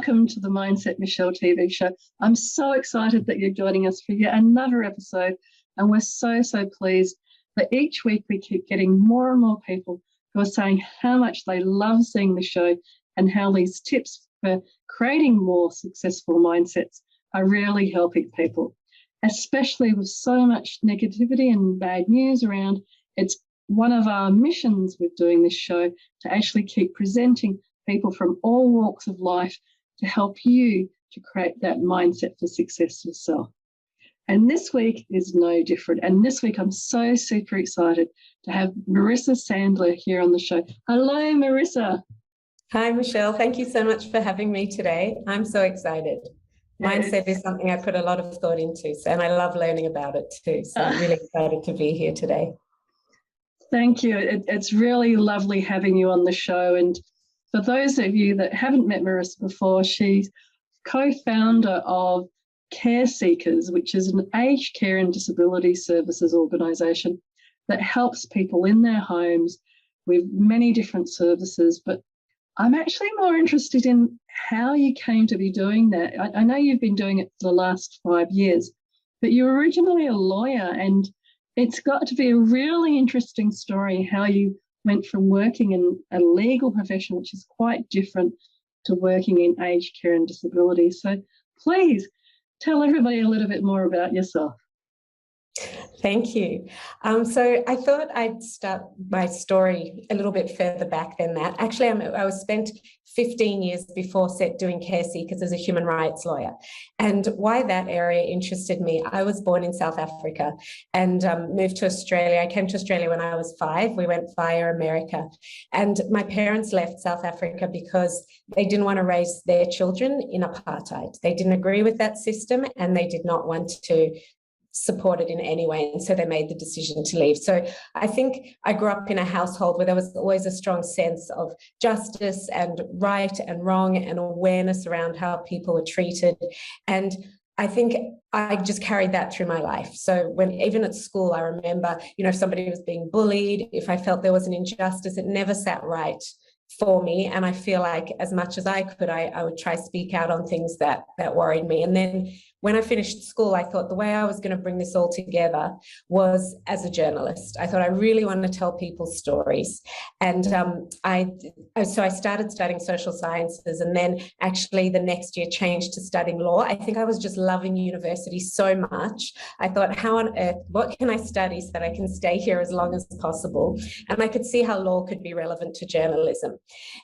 welcome to the Mindset Michelle TV show. I'm so excited that you're joining us for yet another episode, and we're so pleased that each week we keep getting more and more people who are saying how much they love seeing the show and how these tips for creating more successful mindsets are really helping people, especially with so much negativity and bad news around. It's one of our missions with doing this show to actually keep presenting people from all walks of life to help you to create that mindset for success yourself. And this week is no different. And this week I'm so super excited to have Marissa Sandler here on the show. Hello, Marissa. Hi, Michelle. Thank you so much for having me today. I'm so excited. Mindset is something I put a lot of thought into, and I love learning about it too. So I'm really excited to be here today. Thank you. It's really lovely having you on the show. And for those of you that haven't met Marissa before, she's co-founder of Care Seekers, which is an aged care and disability services organisation that helps people in their homes with many different services. But I'm actually more interested in how you came to be doing that. I know you've been doing it for the last 5 years, but you're originally a lawyer, and it's got to be a really interesting story how you went from working in a legal profession, which is quite different, to working in aged care and disability. So please tell everybody a little bit more about yourself. Thank you. So I thought I'd start my story a little bit further back than that. Actually, I was spent 15 years before doing Care Seekers as a human rights lawyer. And why that area interested me, I was born in South Africa and moved to Australia. I came to Australia when I was 5. We went via America. And my parents left South Africa because they didn't want to raise their children in apartheid. They didn't agree with that system, and they did not want to support it in any way, and so they made the decision to leave. So I think I grew up in a household where there was always a strong sense of justice and right and wrong and awareness around how people were treated. And I think I just carried that through my life. So when even at school, I remember, if somebody was being bullied, if I felt there was an injustice, it never sat right for me. And I feel like as much as I could, I would try to speak out on things that worried me. And then when I finished school, I thought the way I was going to bring this all together was as a journalist. I thought I really want to tell people stories. And so I started studying social sciences, and then actually the next year changed to studying law. I think I was just loving university so much. I thought, how on earth, what can I study so that I can stay here as long as possible? And I could see how law could be relevant to journalism.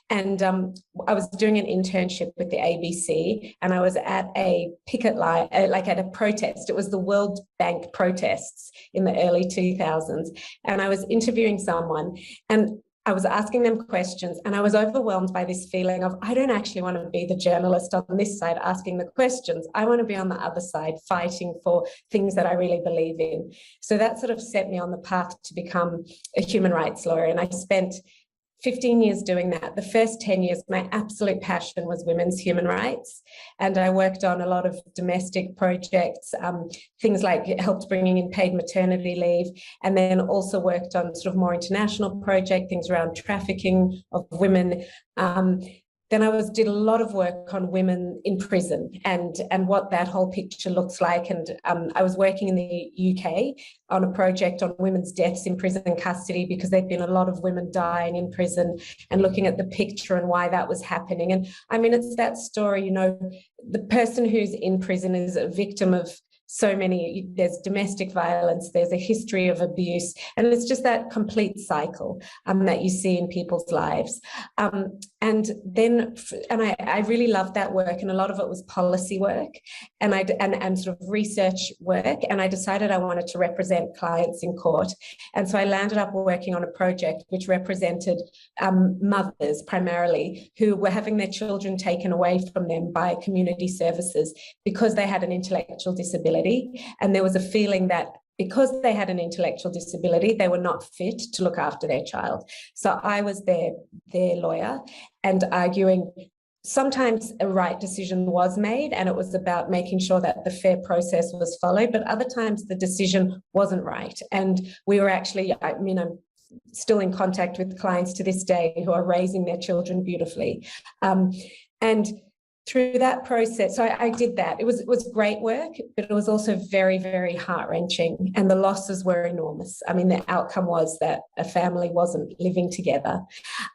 And I was doing an internship with the ABC, and I was at a picket line, like at a protest. It was the World Bank protests in the early 2000s. And I was interviewing someone, and I was asking them questions, and I was overwhelmed by this feeling of, I don't actually want to be the journalist on this side asking the questions. I want to be on the other side fighting for things that I really believe in. So that sort of set me on the path to become a human rights lawyer. And I spent 15 years doing that. The first 10 years, my absolute passion was women's human rights. And I worked on a lot of domestic projects, things like helped bringing in paid maternity leave, and then also worked on sort of more international projects, things around trafficking of women. Then I did a lot of work on women in prison and what that whole picture looks like. And I was working in the UK on a project on women's deaths in prison and custody, because there'd been a lot of women dying in prison, and looking at the picture and why that was happening. And I mean, it's that story, the person who's in prison is a victim of so many, there's domestic violence, there's a history of abuse, and it's just that complete cycle that you see in people's lives. And I really loved that work, and a lot of it was policy work and sort of research work. And I decided I wanted to represent clients in court. And so I landed up working on a project which represented mothers primarily who were having their children taken away from them by community services because they had an intellectual disability. And there was a feeling that because they had an intellectual disability, they were not fit to look after their child. So I was their lawyer, and arguing sometimes a right decision was made, and it was about making sure that the fair process was followed, but other times the decision wasn't right. And we were actually, I'm still in contact with clients to this day who are raising their children beautifully. And through that process, so I did that. It was great work, but it was also very, very heart-wrenching, and the losses were enormous. I mean, the outcome was that a family wasn't living together,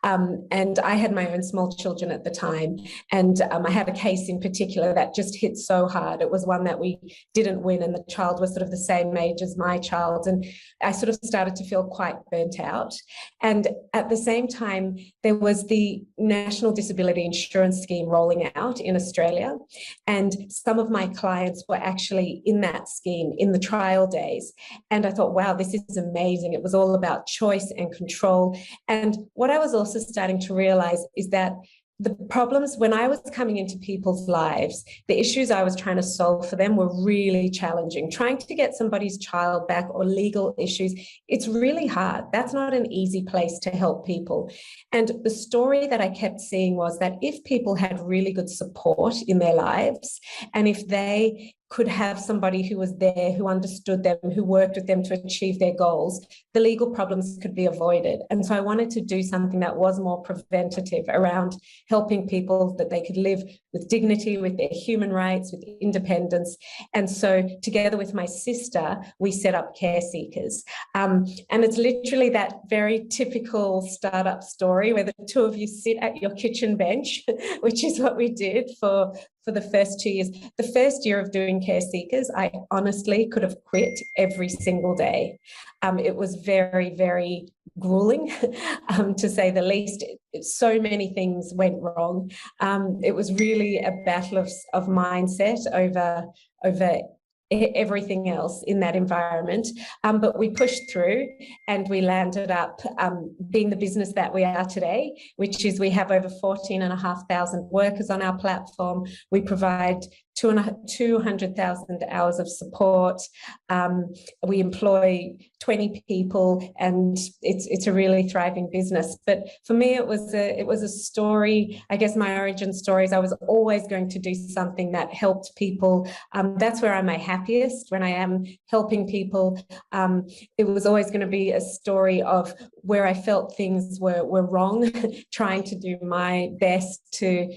and I had my own small children at the time, and I had a case in particular that just hit so hard. It was one that we didn't win, and the child was sort of the same age as my child, and I sort of started to feel quite burnt out. And at the same time, there was the National Disability Insurance Scheme rolling out in Australia, and some of my clients were actually in that scheme in the trial days, and I thought, wow, this is amazing. It was all about choice and control. And what I was also starting to realize is that the problems when I was coming into people's lives, the issues I was trying to solve for them were really challenging. Trying to get somebody's child back or legal issues, it's really hard. That's not an easy place to help people. And the story that I kept seeing was that if people had really good support in their lives, and if they could have somebody who was there, who understood them, who worked with them to achieve their goals, the legal problems could be avoided. And so I wanted to do something that was more preventative around helping people that they could live with dignity, with their human rights, with independence. And so together with my sister, we set up Care Seekers. And it's literally that very typical startup story where the two of you sit at your kitchen bench, which is what we did for the first 2 years. The first year of doing Care Seekers, I honestly could have quit every single day. It was very, very grueling, to say the least. So many things went wrong. It was really a battle of mindset over everything else in that environment. But we pushed through and we landed up being the business that we are today, which is we have over 14,500 workers on our platform. We provide 200,000 hours of support. We employ 20 people, and it's a really thriving business. But for me, it was a story. I guess my origin story is I was always going to do something that helped people. That's where I'm my happiest, when I am helping people. It was always going to be a story of where I felt things were wrong, trying to do my best to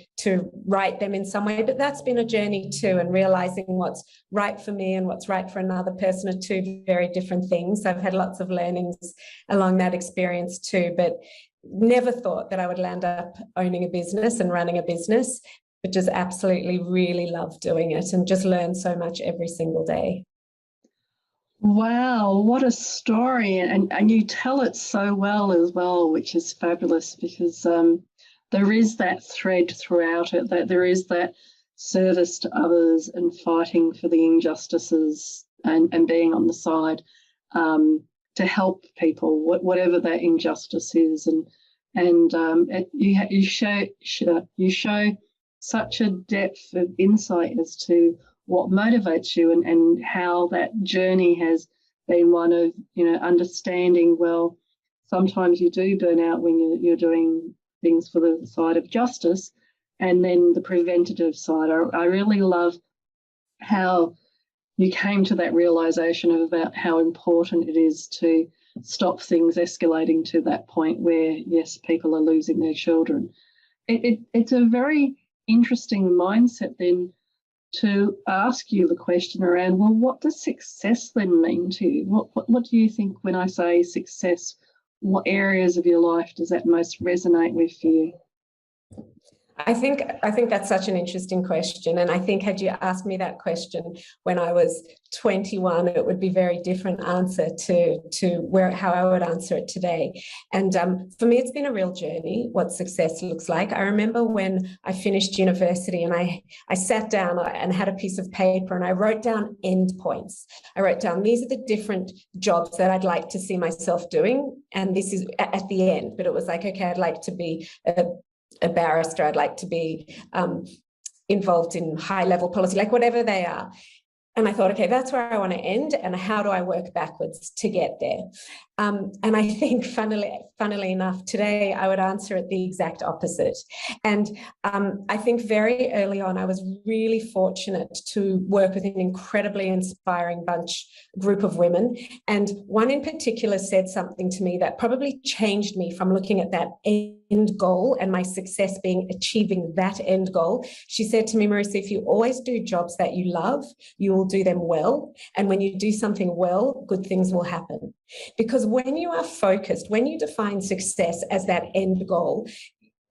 right them in some way. But that's been a journey too, and realizing what's right for me and what's right for another person are two very different things. I've had lots of learnings along that experience too, but never thought that I would land up owning a business and running a business, but just absolutely really love doing it and just learn so much every single day. Wow, what a story. And you tell it so well as well, which is fabulous, because there is that thread throughout it, that there is that service to others and fighting for the injustices and being on the side to help people, whatever that injustice is. And you show such a depth of insight as to what motivates you and how that journey has been one of, understanding, well, sometimes you do burn out when you're doing things for the side of justice, and then the preventative side. I really love how you came to that realization about how important it is to stop things escalating to that point where, yes, people are losing their children. It's a very interesting mindset then to ask you the question around, well, what does success then mean to you? What do you think when I say success? What areas of your life does that most resonate with for you? I think that's such an interesting question. And I think had you asked me that question when I was 21, it would be a very different answer to how I would answer it today. And for me, it's been a real journey, what success looks like. I remember when I finished university and I sat down and had a piece of paper and I wrote down endpoints. I wrote down, these are the different jobs that I'd like to see myself doing. And this is at the end, but it was like, okay, I'd like to be a barrister, I'd like to be involved in high-level policy, like whatever they are. And I thought, okay, that's where I want to end, and how do I work backwards to get there? And I think, funnily funnily enough, today I would answer it the exact opposite. And I think very early on, I was really fortunate to work with an incredibly inspiring group of women. And one in particular said something to me that probably changed me from looking at that end goal and my success being achieving that end goal. She said to me, Marissa, if you always do jobs that you love, you will do them well. And when you do something well, good things will happen. Because when you are focused, when you define success as that end goal,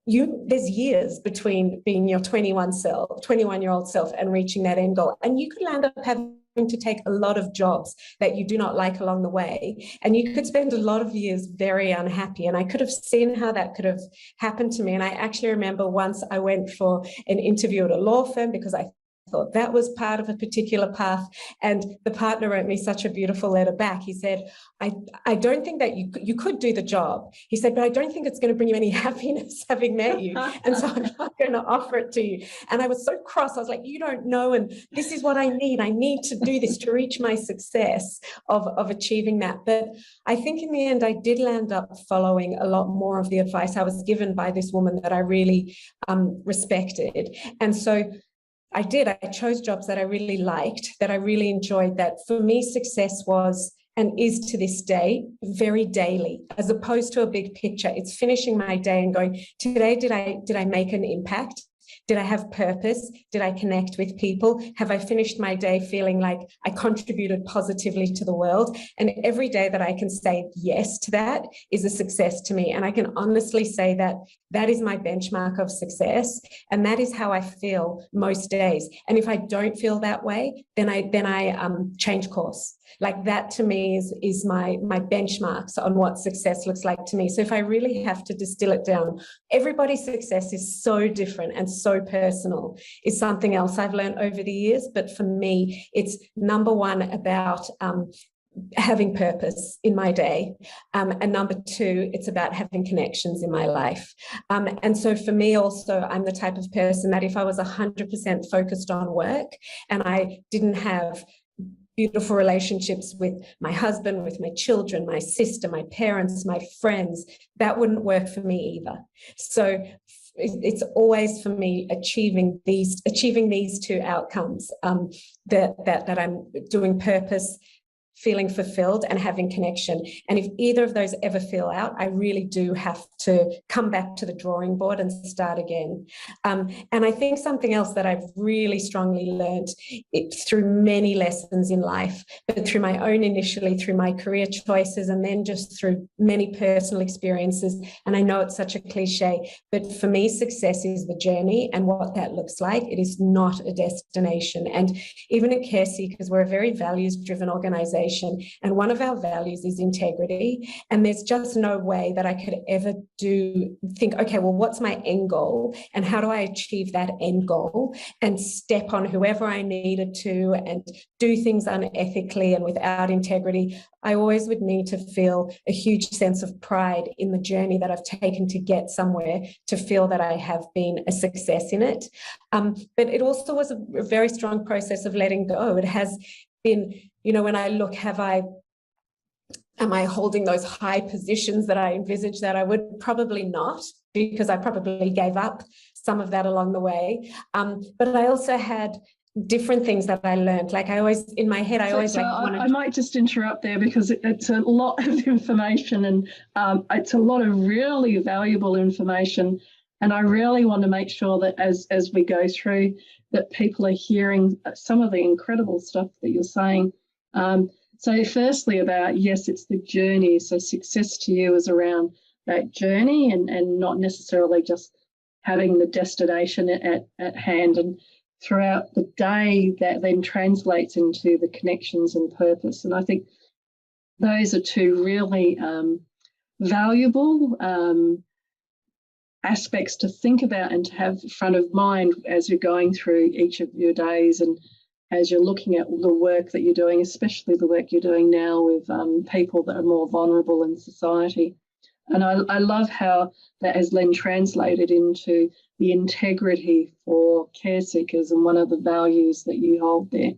there's years between being your 21-year-old self and reaching that end goal. And you could land up having to take a lot of jobs that you do not like along the way. And you could spend a lot of years very unhappy. And I could have seen how that could have happened to me. And I actually remember once I went for an interview at a law firm because I thought that was part of a particular path. And the partner wrote me such a beautiful letter back. He said, I don't think that you could do the job. He said, but I don't think it's going to bring you any happiness having met you. And so I'm not going to offer it to you. And I was so cross. I was like, you don't know. And this is what I need. I need to do this to reach my success of achieving that. But I think in the end, I did land up following a lot more of the advice I was given by this woman that I really respected. And so I did. I chose jobs that I really liked, that I really enjoyed, that for me, success was and is to this day very daily, as opposed to a big picture. It's finishing my day and going, today, did I make an impact? Did I have purpose? Did I connect with people? Have I finished my day feeling like I contributed positively to the world? And every day that I can say yes to that is a success to me. And I can honestly say that that is my benchmark of success. And that is how I feel most days. And if I don't feel that way, then I change course. Like that to me is my benchmarks on what success looks like to me. So if I really have to distill it down, everybody's success is so different and so personal. Is something else I've learned over the years. But for me, it's number one about having purpose in my day. And number two, it's about having connections in my life. And so for me also, I'm the type of person that if I was 100% focused on work and I didn't have beautiful relationships with my husband, with my children, my sister, my parents, my friends, that wouldn't work for me either. So it's always for me achieving these two outcomes, that I'm doing purpose, feeling fulfilled and having connection. And if either of those ever feel out, I really do have to come back to the drawing board and start again. And I think something else that I've really strongly learned through many lessons in life, but through my own initially, through my career choices, and then just through many personal experiences. And I know it's such a cliche, but for me, success is the journey and what that looks like. It is not a destination. And even at Care Seekers, we're a very values-driven organization. And one of our values is integrity. And there's just no way that I could ever think, okay, well, what's my end goal? And how do I achieve that end goal? And step on whoever I needed to and do things unethically and without integrity. I always would need to feel a huge sense of pride in the journey that I've taken to get somewhere, to feel that I have been a success in it. But it also was a very strong process of letting go. It has been, when I look, am I holding those high positions that I envisaged that I would? Probably not, because I probably gave up some of that along the way. But I also had different things that I learned. Like I always, in my head, I might just interrupt there because it's a lot of information and it's a lot of really valuable information. And I really want to make sure that as we go through, that people are hearing some of the incredible stuff that you're saying. So firstly about, yes, it's the journey. So success to you is around that journey and not necessarily just having the destination at hand. And throughout the day, that then translates into the connections and purpose. And I think those are two really valuable aspects to think about and to have front of mind as you're going through each of your days and as you're looking at the work that you're doing, especially the work you're doing now with people that are more vulnerable in society. And I love how that has then translated into the integrity for care seekers and one of the values that you hold there.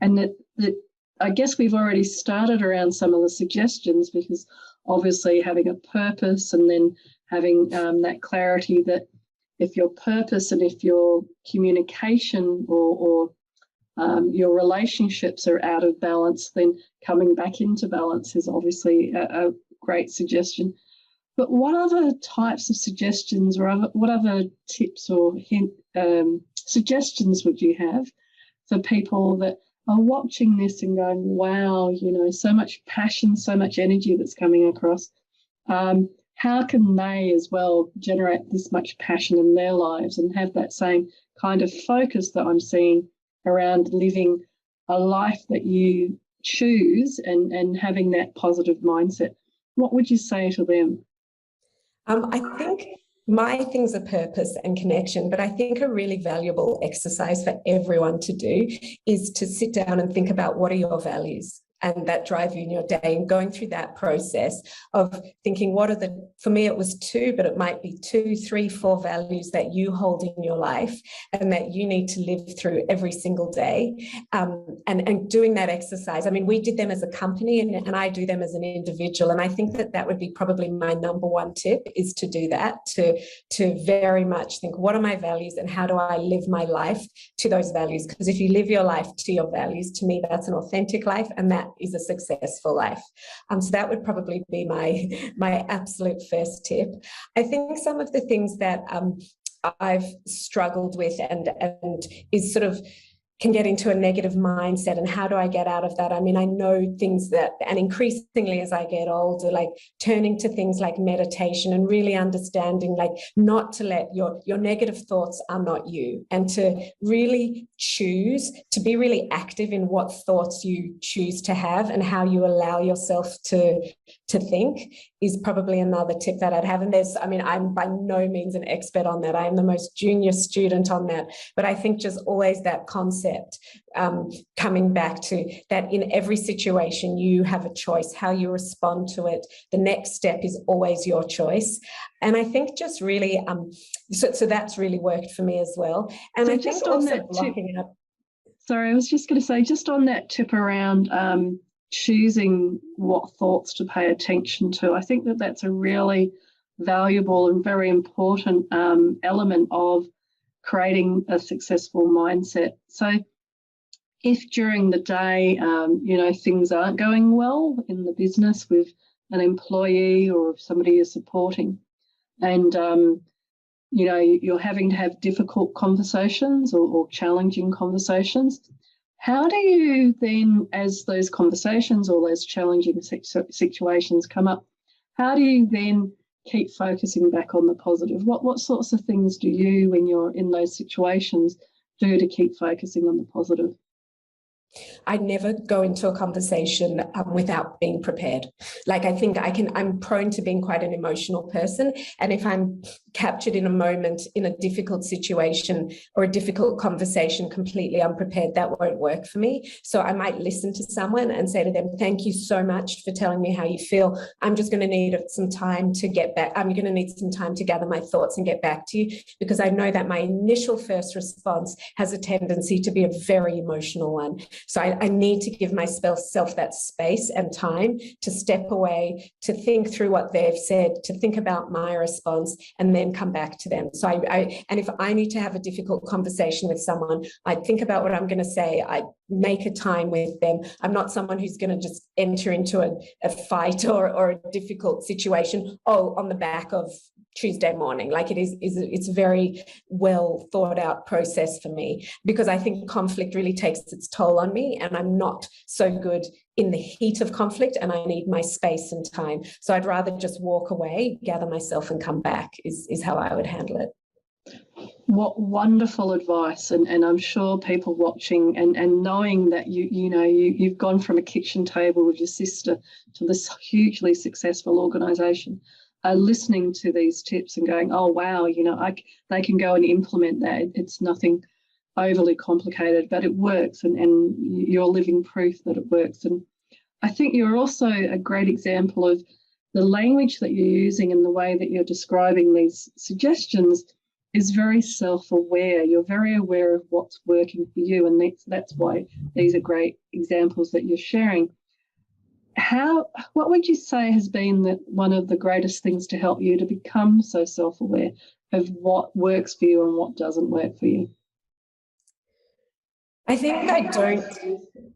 And that I guess we've already started around some of the suggestions, because obviously having a purpose, and then having that clarity that if your purpose and if your communication or your relationships are out of balance, then coming back into balance is obviously a great suggestion. But what other types of suggestions or what other tips or suggestions would you have for people that are watching this and going, wow, so much passion, so much energy that's coming across? How can they as well generate this much passion in their lives and have that same kind of focus that I'm seeing around living a life that you choose and having that positive mindset? What would you say to them? I think my things are purpose and connection, but I think a really valuable exercise for everyone to do is to sit down and think about what are your values and that drive you in your day, and going through that process of thinking for me it was 2, but it might be 2, 3, 4 values that you hold in your life and that you need to live through every single day. And doing that exercise, I mean, we did them as a company and I do them as an individual. And I think that would be probably my number one tip, is to do that, to very much think, what are my values and how do I live my life to those values? Because if you live your life to your values, to me, that's an authentic life, and that is a successful life. So that would probably be my absolute first tip. I think some of the things that I've struggled with and is sort of can get into a negative mindset, and how do I get out of that? I mean, I know things that, and increasingly as I get older, like turning to things like meditation and really understanding, like not to let your negative thoughts are not you, and to really choose to be really active in what thoughts you choose to have and how you allow yourself to think is probably another tip that I'd have. And I'm by no means an expert on that. I am the most junior student on that. But I think just always that concept, coming back to that in every situation, you have a choice, how you respond to it. The next step is always your choice. And I think just really, so that's really worked for me as well. And so I just think on also that blocking up. Sorry, I was just going to say, just on that tip around choosing what thoughts to pay attention to, I think that's a really valuable and very important element of creating a successful mindset. So if during the day, things aren't going well in the business with an employee or somebody you're supporting, and you're having to have difficult conversations or challenging conversations, how do you then, as those conversations or those challenging situations come up, how do you then keep focusing back on the positive? What sorts of things do you, when you're in those situations, do to keep focusing on the positive? I never go into a conversation without being prepared. Like, I think I'm prone to being quite an emotional person. And if I'm captured in a moment in a difficult situation or a difficult conversation completely unprepared, that won't work for me. So I might listen to someone and say to them, thank you so much for telling me how you feel. I'm just going to need some time to get back. I'm going to need some time to gather my thoughts and get back to you, because I know that my initial first response has a tendency to be a very emotional one. So I need to give myself that space and time to step away, to think through what they've said, to think about my response, and then come back to them. So and if I need to have a difficult conversation with someone, I think about what I'm going to say. I make a time with them. I'm not someone who's going to just enter into a fight or a difficult situation, on the back of Tuesday morning. Like, it's a very well thought out process for me, because I think conflict really takes its toll on me, and I'm not so good in the heat of conflict, and I need my space and time. So I'd rather just walk away, gather myself, and come back is how I would handle it. What wonderful advice. And I'm sure people watching and knowing that you've gone from a kitchen table with your sister to this hugely successful organisation, are listening to these tips and going, oh, wow, they can go and implement that. It's nothing overly complicated, but it works, and you're living proof that it works. And I think you're also a great example of the language that you're using and the way that you're describing these suggestions is very self-aware. You're very aware of what's working for you, and that's why these are great examples that you're sharing. what would you say has been one of the greatest things to help you to become so self-aware of what works for you and what doesn't work for you? I think I don't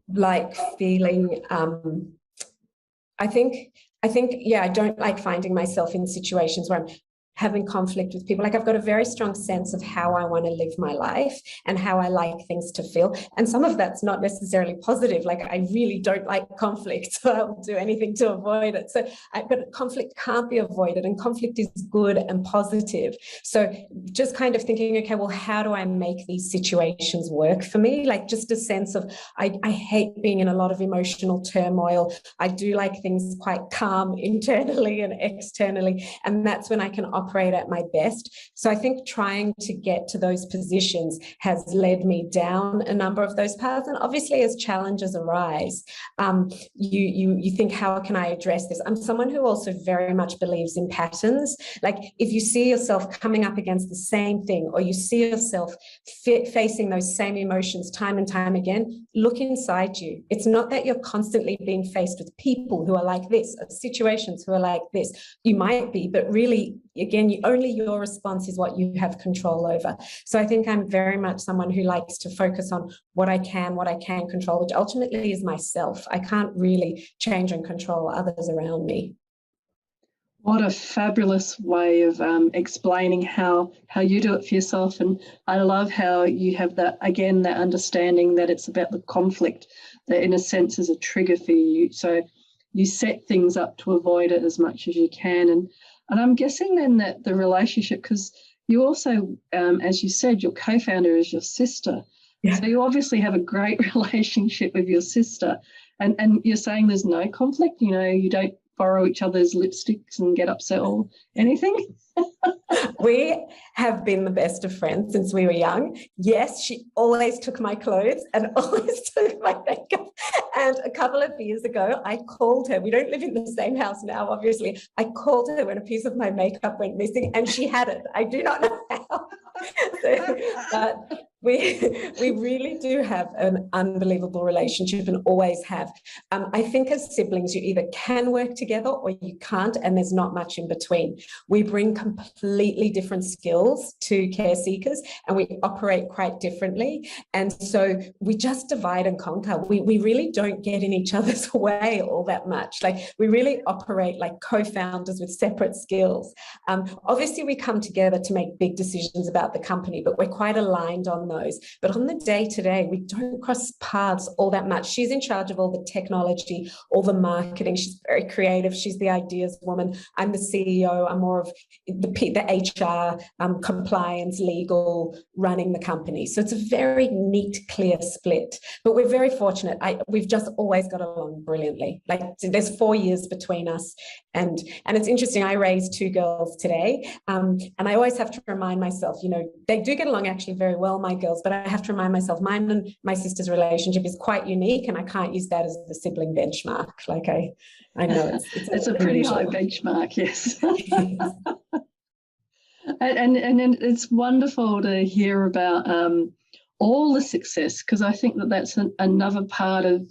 like feeling, I think, yeah, I don't like finding myself in situations where I'm having conflict with people. Like, I've got a very strong sense of how I want to live my life and how I like things to feel. And some of that's not necessarily positive. Like, I really don't like conflict, so I'll do anything to avoid it. But conflict can't be avoided, and conflict is good and positive. So just kind of thinking, okay, well, how do I make these situations work for me? Like, just a sense of, I hate being in a lot of emotional turmoil. I do like things quite calm internally and externally. And that's when I can operate at my best. So I think trying to get to those positions has led me down a number of those paths. And obviously, as challenges arise, you think, how can I address this? I'm someone who also very much believes in patterns. Like, if you see yourself coming up against the same thing, or you see yourself facing those same emotions time and time again, look inside you. It's not that you're constantly being faced with people who are like this, or situations who are like this. You might be, but really, again, only your response is what you have control over. So I think I'm very much someone who likes to focus on what I can control, which ultimately is myself. I can't really change and control others around me. What a fabulous way of explaining how you do it for yourself. And I love how you have that, again, that understanding that it's about the conflict that in a sense is a trigger for you. So you set things up to avoid it as much as you can. And I'm guessing then that the relationship, because you also, as you said, your co-founder is your sister. Yeah. So you obviously have a great relationship with your sister. And you're saying there's no conflict, you don't borrow each other's lipsticks and get upset or anything? We have been the best of friends since we were young. Yes, she always took my clothes and always took my makeup. And a couple of years ago, I called her. We don't live in the same house now, obviously. I called her when a piece of my makeup went missing, and she had it. I do not know how. But we really do have an unbelievable relationship, and always have. I think as siblings, you either can work together or you can't, and there's not much in between. We bring completely different skills to care seekers, and we operate quite differently. And so we just divide and conquer. We really don't get in each other's way all that much. Like, we really operate like co-founders with separate skills. Obviously, we come together to make big decisions about the company, but we're quite aligned on those. But on the day-to-day, we don't cross paths all that much. She's in charge of all the technology, all the marketing. She's very creative. She's the ideas woman. I'm the CEO. I'm more of the HR, compliance, legal, running the company. So it's a very neat, clear split. But we're very fortunate. We've just always got along brilliantly. Like, there's 4 years between us. And it's interesting, I raised 2 girls today. And I always have to remind myself, they do get along actually very well, my girls, but I have to remind myself, mine and my sister's relationship is quite unique, and I can't use that as the sibling benchmark. Like, I know it's a pretty high benchmark, yes. and it's wonderful to hear about all the success, because I think that's another part of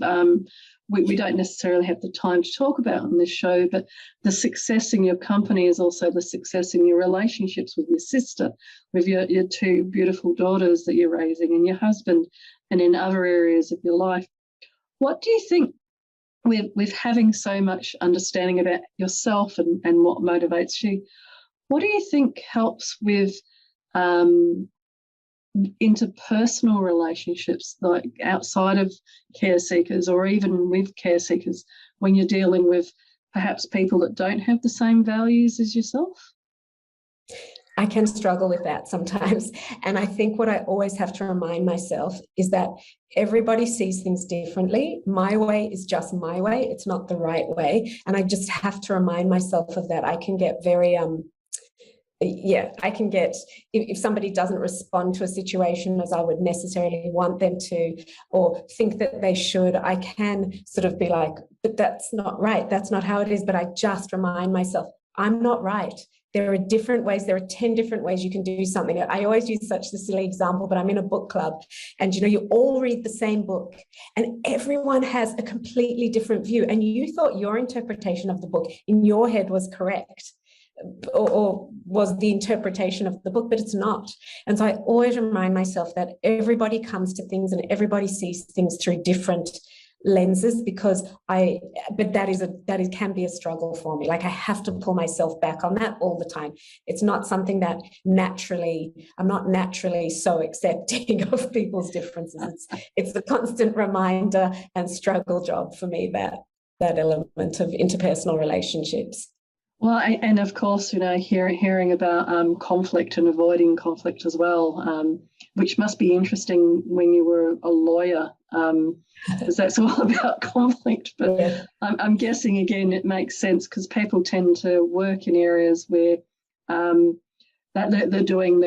we don't necessarily have the time to talk about on this show, but the success in your company is also the success in your relationships with your sister, with your 2 beautiful daughters that you're raising, and your husband, and in other areas of your life. What do you think, with having so much understanding about yourself and what motivates you, what do you think helps with interpersonal relationships, like outside of care seekers, or even with care seekers, when you're dealing with perhaps people that don't have the same values as yourself? I can struggle with that sometimes. And I think what I always have to remind myself is that everybody sees things differently. My way is just my way. It's not the right way. And I just have to remind myself of that. I can get very I can get, if somebody doesn't respond to a situation as I would necessarily want them to, or think that they should, I can sort of be like, but that's not right. That's not how it is. But I just remind myself, I'm not right. there are different ways. There are 10 different ways you can do something. I always use such a silly example, but I'm in a book club, and you all read the same book, and everyone has a completely different view. And you thought your interpretation of the book in your head was correct, or was the interpretation of the book, but it's not. And so I always remind myself that everybody comes to things and everybody sees things through different lenses, but that can be a struggle for me. Like, I have to pull myself back on that all the time. It's not something that I'm not naturally so accepting of people's differences. It's a constant reminder and struggle job for me, that element of interpersonal relationships. Well, and of course, hearing about conflict and avoiding conflict as well, which must be interesting when you were a lawyer, because that's all about conflict. But yeah. I'm guessing, again, it makes sense because people tend to work in areas where that they're doing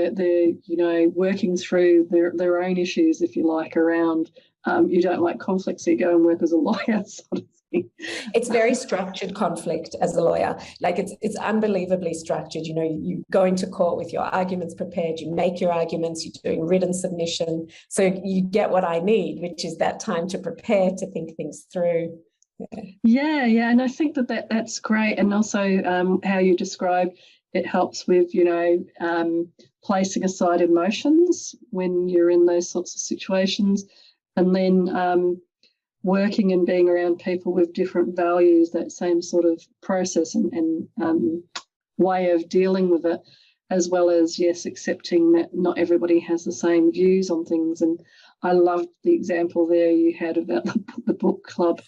working through their own issues, if you like, around you don't like conflict, so you go and work as a lawyer, sort of. It's very structured conflict as a lawyer. Like, it's unbelievably structured. You go into court with your arguments prepared, you make your arguments, you're doing written submission. So you get what I need, which is that time to prepare, to think things through. Yeah. And I think that's great. And also how you describe it helps with, placing aside emotions when you're in those sorts of situations, and then working and being around people with different values, that same sort of process and way of dealing with it, as well as, yes, accepting that not everybody has the same views on things. And I loved the example there you had about the book club.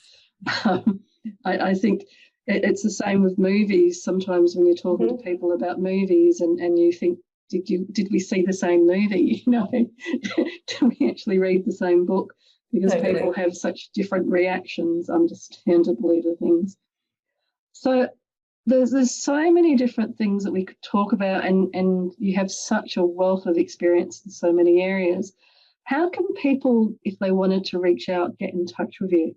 I think it's the same with movies. Sometimes when you're talking to people about movies and you think, did we see the same movie? Do we actually read the same book? Because totally. People have such different reactions, understandably, to things. So there's so many different things that we could talk about, and you have such a wealth of experience in so many areas. How can people, if they wanted to reach out, get in touch with you?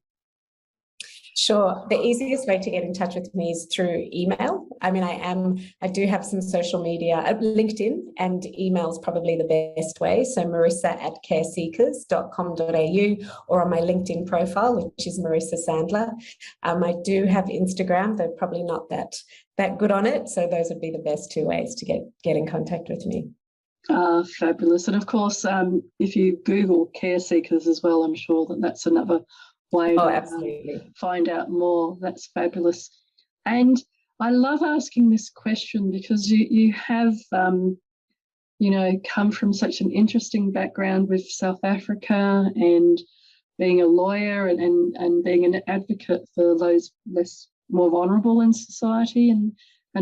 Sure. The easiest way to get in touch with me is through email. I mean, I do have some social media, LinkedIn, and email is probably the best way. So marissa@careseekers.com.au, or on my LinkedIn profile, which is Marissa Sandler. I do have Instagram, though probably not that good on it. So those would be the best two ways to get in contact with me. Fabulous. And of course, if you Google Care Seekers as well, I'm sure that's another way to find out more. That's fabulous. And I love asking this question because you have come from such an interesting background with South Africa and being a lawyer and being an advocate for those more vulnerable in society, and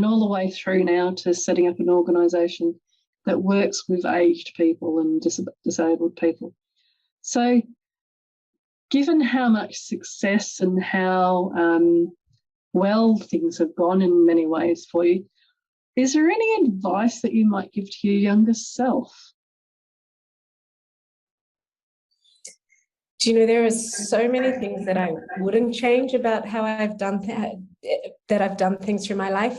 all the way through now to setting up an organisation that works with aged people and disabled people. So given how much success and how well things have gone in many ways for you, is there any advice that you might give to your younger self? There are so many things that I wouldn't change about how I've done things through my life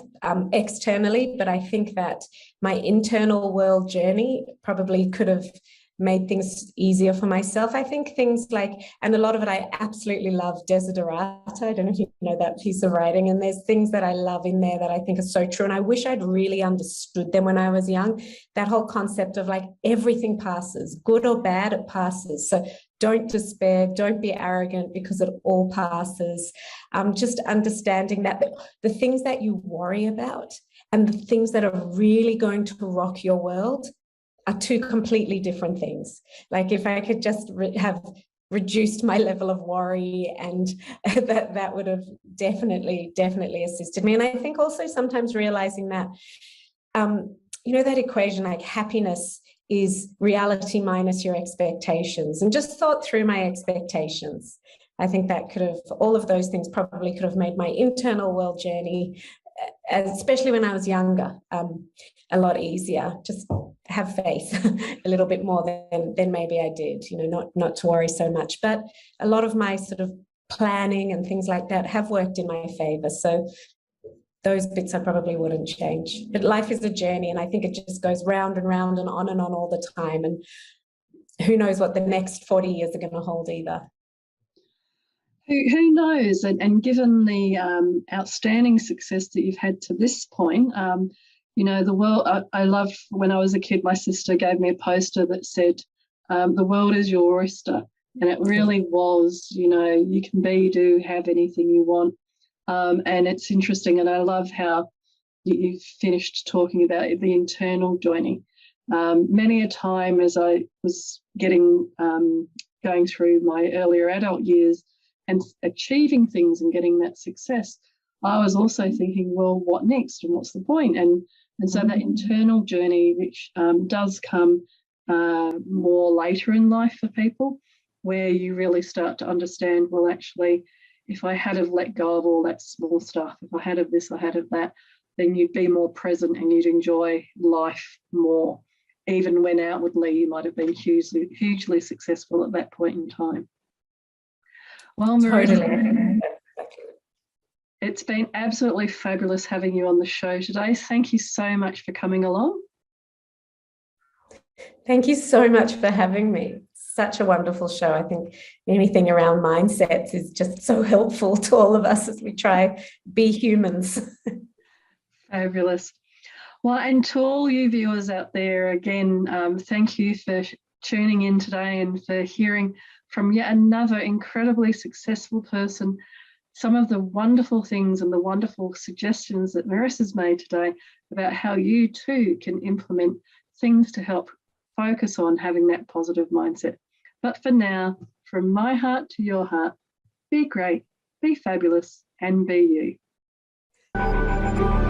externally, but I think that my internal world journey probably could have made things easier for myself. I think things like, and a lot of it I absolutely love, Desiderata. I don't know if you know that piece of writing, and there's things that I love in there that I think are so true, and I wish I'd really understood them when I was young. That whole concept of like, everything passes, good or bad, it passes. So don't despair, don't be arrogant, because it all passes. Just understanding that the things that you worry about and the things that are really going to rock your world are two completely different things. Like, if I could just have reduced my level of worry, and that would have definitely assisted me. And I think also sometimes realizing that, that equation, like happiness is reality minus your expectations, and just thought through my expectations. I think that all of those things probably could have made my internal world journey, especially when I was younger, a lot easier. Just have faith a little bit more than maybe I did, not to worry so much. But a lot of my sort of planning and things like that have worked in my favor. So those bits I probably wouldn't change. But life is a journey, and I think it just goes round and round and on all the time. And who knows what the next 40 years are going to hold either. Who knows? And given the outstanding success that you've had to this point, the world, I loved when I was a kid, my sister gave me a poster that said, the world is your oyster. And it really was, you can be, do, have anything you want. And it's interesting. And I love how you finished talking about the internal journey. Many a time as I was going through my earlier adult years and achieving things and getting that success, I was also thinking, well, what next and what's the point? And so that internal journey, which does come more later in life for people, where you really start to understand, well, actually, if I had have let go of all that small stuff, if I had of this, I had of that, then you'd be more present and you'd enjoy life more, even when outwardly you might have been hugely successful at that point in time. Well, Marissa, totally. It's been absolutely fabulous having you on the show today. Thank you so much for coming along. Thank you so much for having me. Such a wonderful show. I think anything around mindsets is just so helpful to all of us as we try be humans. Fabulous. Well, and to all you viewers out there, again, thank you for tuning in today and for hearing from yet another incredibly successful person some of the wonderful things and the wonderful suggestions that Marissa's made today about how you too can implement things to help focus on having that positive mindset. But for now, from my heart to your heart, be great, be fabulous, and be you.